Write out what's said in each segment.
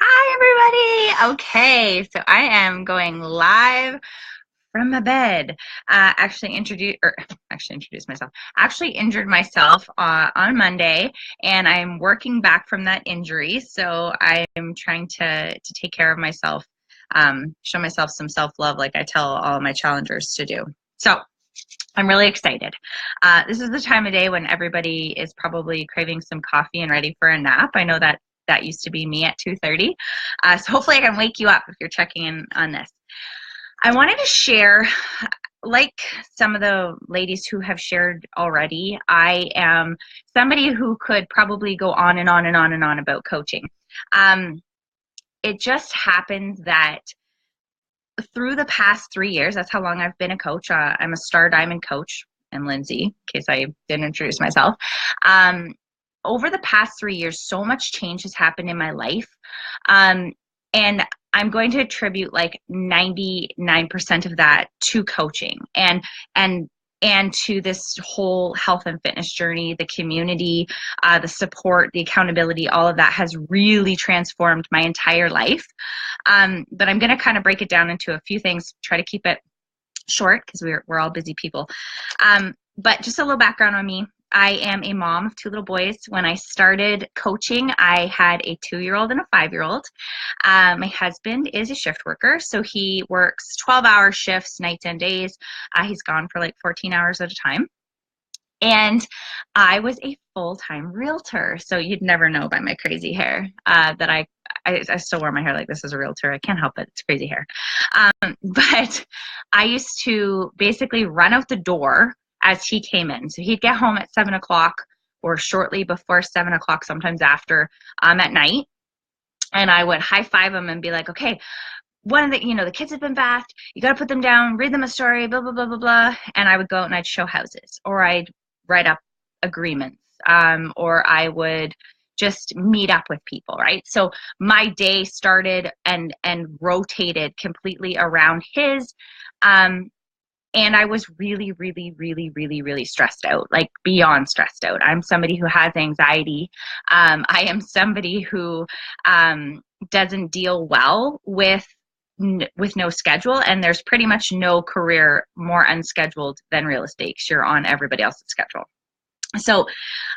Hi, everybody. Okay, so I am going live from my bed. Introduce myself. Actually injured myself on Monday, and I'm working back from that injury. So I'm trying to take care of myself, show myself some self love, like I tell all my challengers to do. So I'm really excited. This is the time of day when everybody is probably craving some coffee and ready for a nap. I know that used to be me at 2:30. So hopefully I can wake you up if you're checking in on this. I wanted to share, like some of the ladies who have shared already, I am somebody who could probably go on and on and on and on about coaching. It just happens that through the past 3 years, that's how long I've been a coach. I'm a Star Diamond coach, and Lindsay, in case I didn't introduce myself. Over the past 3 years, so much change has happened in my life. And I'm going to attribute like 99% of that to coaching and to this whole health and fitness journey, the community, the support, the accountability, all of that has really transformed my entire life. But I'm going to kind of break it down into a few things, try to keep it short because we're all busy people. But just a little background on me. I am a mom of two little boys. When I started coaching, I had a 2-year-old and a 5-year-old. My husband is a shift worker, so he works 12-hour shifts, nights and days. He's gone for like 14 hours at a time. And I was a full-time realtor, so you'd never know by my crazy hair that I still wear my hair like this as a realtor. I can't help it. It's crazy hair. But I used to basically run out the door as he came in. So he'd get home at 7 o'clock or shortly before 7 o'clock, sometimes after, at night. And I would high five him and be like, okay, one of the kids have been bathed. You got to put them down, read them a story, blah, blah, blah, blah, blah. And I would go and I'd show houses, or I'd write up agreements, or I would just meet up with people, right? So my day started and rotated completely around his. And I was really, really, really, really, really stressed out, like beyond stressed out. I'm somebody who has anxiety. I am somebody who doesn't deal well with no schedule, and there's pretty much no career more unscheduled than real estate. You're on everybody else's schedule. So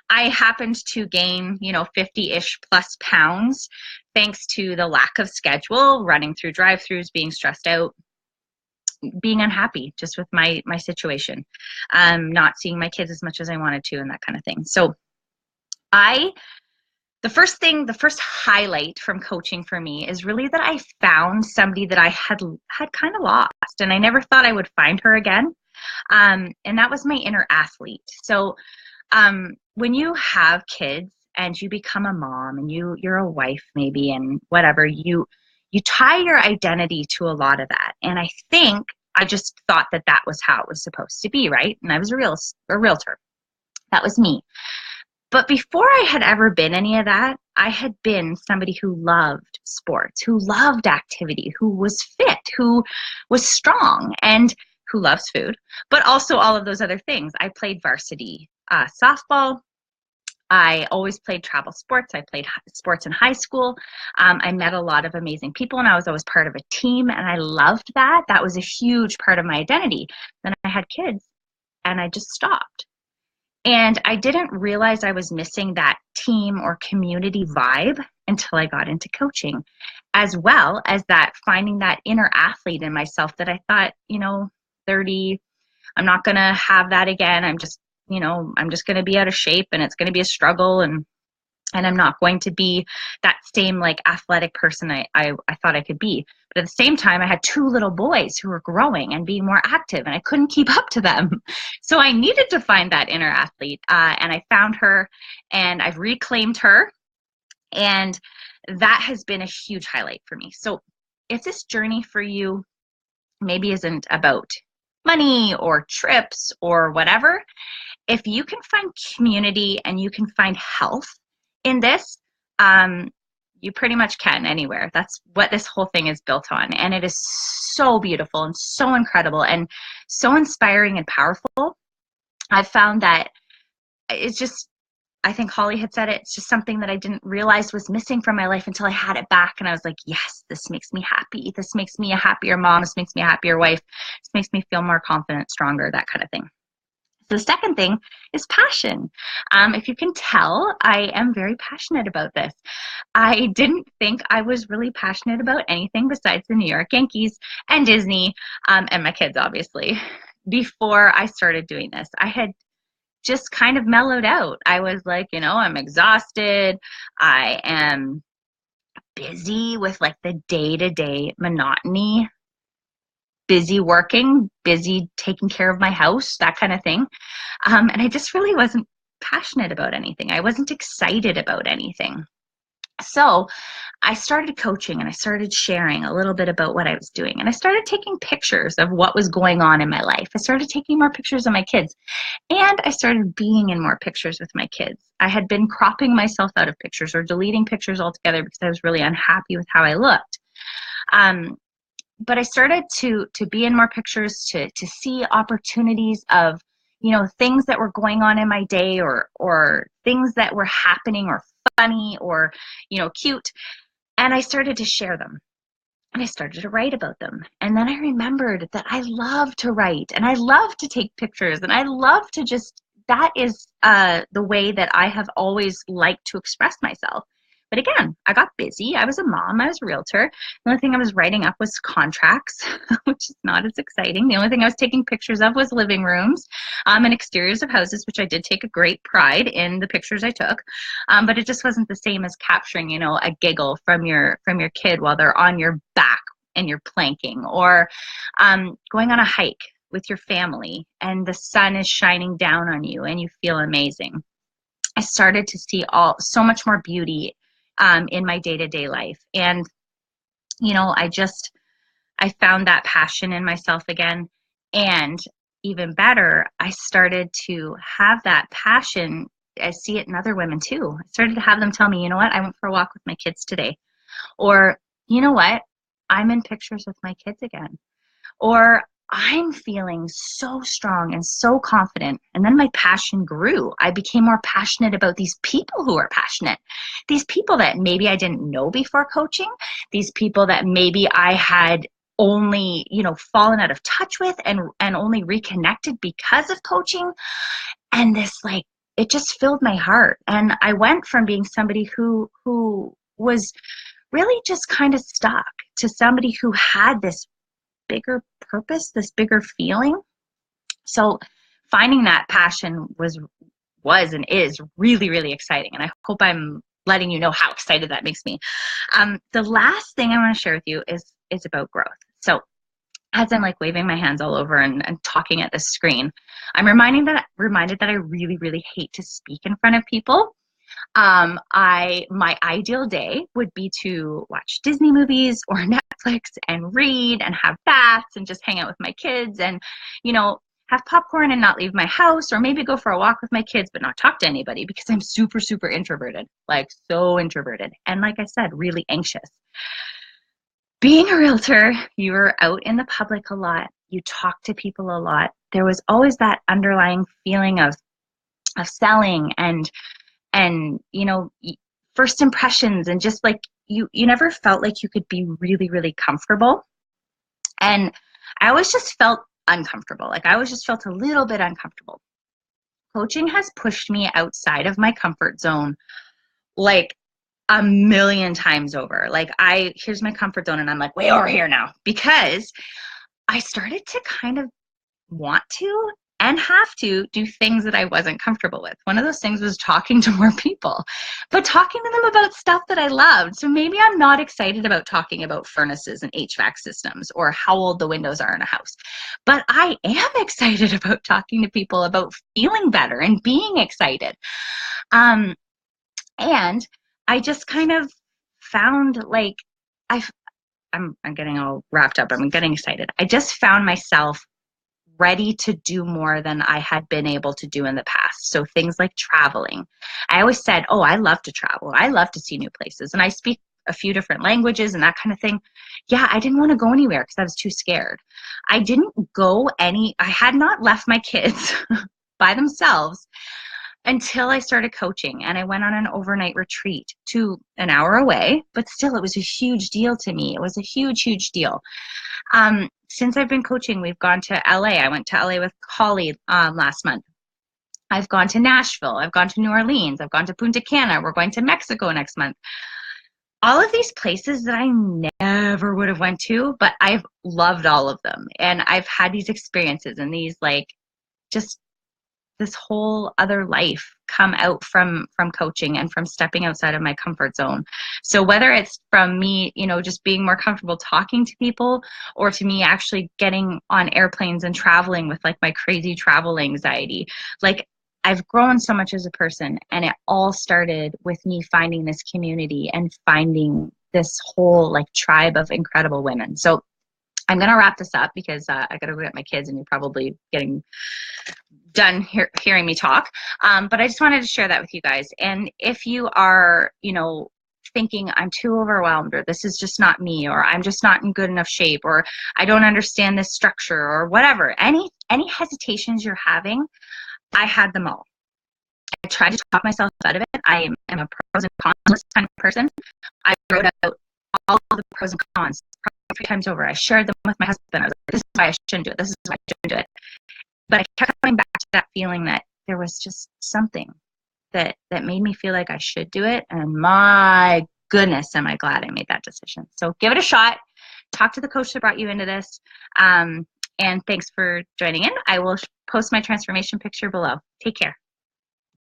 I happened to gain, 50-ish plus pounds thanks to the lack of schedule, running through drive-throughs, being stressed out, being unhappy just with my situation, not seeing my kids as much as I wanted to, and that kind of thing. So the first highlight from coaching for me is really that I found somebody that I had kind of lost, and I never thought I would find her again. And that was my inner athlete. So when you have kids and you become a mom and you're a wife maybe, and whatever, you tie your identity to a lot of that. And I think I just thought that was how it was supposed to be, right? And I was a realtor. That was me. But before I had ever been any of that, I had been somebody who loved sports, who loved activity, who was fit, who was strong, and who loves food, but also all of those other things. I played varsity softball. I always played travel sports. I played sports in high school. I met a lot of amazing people, and I was always part of a team, and I loved that. That was a huge part of my identity. Then I had kids, and I just stopped. And I didn't realize I was missing that team or community vibe until I got into coaching, as well as that finding that inner athlete in myself that I thought, 30, I'm not going to have that again. I'm just going to be out of shape, and it's going to be a struggle, and I'm not going to be that same like athletic person I thought I could be. But at the same time, I had two little boys who were growing and being more active, and I couldn't keep up to them. So I needed to find that inner athlete, and I found her, and I've reclaimed her, and that has been a huge highlight for me. So if this journey for you maybe isn't about money or trips or whatever, if you can find community and you can find health in this, you pretty much can anywhere. That's what this whole thing is built on. And it is so beautiful and so incredible and so inspiring and powerful. I've found that it's just, I think Holly had said it, it's just something that I didn't realize was missing from my life until I had it back. And I was like, yes, this makes me happy. This makes me a happier mom. This makes me a happier wife. This makes me feel more confident, stronger, that kind of thing. The second thing is passion. If you can tell, I am very passionate about this. I didn't think I was really passionate about anything besides the New York Yankees and Disney, and my kids, obviously, before I started doing this. I had just kind of mellowed out. I was like, I'm exhausted. I am busy with like the day-to-day monotony, busy working, busy taking care of my house, that kind of thing. And I just really wasn't passionate about anything. I wasn't excited about anything. So I started coaching and I started sharing a little bit about what I was doing. And I started taking pictures of what was going on in my life. I started taking more pictures of my kids. And I started being in more pictures with my kids. I had been cropping myself out of pictures or deleting pictures altogether because I was really unhappy with how I looked. But I started to be in more pictures, to see opportunities of, things that were going on in my day or things that were happening or funny or, cute. And I started to share them. And I started to write about them. And then I remembered that I love to write and I love to take pictures and I love to that is the way that I have always liked to express myself. But again, I got busy. I was a mom. I was a realtor. The only thing I was writing up was contracts, which is not as exciting. The only thing I was taking pictures of was living rooms and exteriors of houses, which I did take a great pride in the pictures I took. But it just wasn't the same as capturing, a giggle from your kid while they're on your back and you're planking, or going on a hike with your family and the sun is shining down on you and you feel amazing. I started to see so much more beauty in my day-to-day life. And, I found that passion in myself again. And even better, I started to have that passion. I see it in other women too. I started to have them tell me, you know what, I went for a walk with my kids today. Or, you know what, I'm in pictures with my kids again. Or I'm feeling so strong and so confident. And then my passion grew. I became more passionate about these people who are passionate. These people that maybe I didn't know before coaching. These people that maybe I had only, fallen out of touch with and only reconnected because of coaching. And this, it just filled my heart. And I went from being somebody who was really just kind of stuck to somebody who had this bigger purpose, this bigger feeling. So finding that passion was and is really, really exciting. And I hope I'm letting you know how excited that makes me. The last thing I want to share with you is about growth. So as I'm waving my hands all over and talking at the screen, I'm reminded that I really, really hate to speak in front of people. My ideal day would be to watch Disney movies or Netflix and read and have baths and just hang out with my kids and, have popcorn and not leave my house, or maybe go for a walk with my kids but not talk to anybody because I'm super, super introverted, so introverted. And like I said, really anxious. Being a realtor, you're out in the public a lot. You talk to people a lot. There was always that underlying feeling of selling and first impressions, and just you never felt like you could be really, really comfortable. And I always just felt uncomfortable. I always just felt a little bit uncomfortable. Coaching has pushed me outside of my comfort zone a million times over. Here's my comfort zone and I'm way over here now, because I started to kind of want to and have to do things that I wasn't comfortable with. One of those things was talking to more people, but talking to them about stuff that I loved. So maybe I'm not excited about talking about furnaces and HVAC systems or how old the windows are in a house, but I am excited about talking to people about feeling better and being excited. And I just kind of found I'm getting all wrapped up. I'm getting excited. I just found myself ready to do more than I had been able to do in the past. So things like traveling. I always said, oh, I love to travel. I love to see new places. And I speak a few different languages and that kind of thing. Yeah, I didn't want to go anywhere because I was too scared. I had not left my kids by themselves until I started coaching and I went on an overnight retreat to an hour away, but still it was a huge deal to me. It was a huge, huge deal. Since I've been coaching, we've gone to LA. I went to LA with Holly last month. I've gone to Nashville. I've gone to New Orleans. I've gone to Punta Cana. We're going to Mexico next month. All of these places that I never would have went to, but I've loved all of them. And I've had these experiences and these like just this whole other life come out from coaching and from stepping outside of my comfort zone. So whether it's from me, you know, just being more comfortable talking to people, or to me actually getting on airplanes and traveling with like my crazy travel anxiety, like I've grown so much as a person, and it all started with me finding this community and finding this whole like tribe of incredible women. So I'm going to wrap this up because I got to go get my kids and you're probably getting done hearing me talk. But I just wanted to share that with you guys. And if you are, you know, thinking I'm too overwhelmed, or this is just not me, or I'm just not in good enough shape, or I don't understand this structure, or whatever, any hesitations you're having, I had them all. I tried to talk myself out of it. I am a pros and cons list kind of person. I wrote out all of the pros and cons probably 3 times over. I shared them with my husband. I was like, this is why I shouldn't do it. This is why I shouldn't do it. But I kept coming back to that feeling that there was just something that made me feel like I should do it. And my goodness, am I glad I made that decision. So give it a shot. Talk to the coach that brought you into this. And thanks for joining in. I will post my transformation picture below. Take care.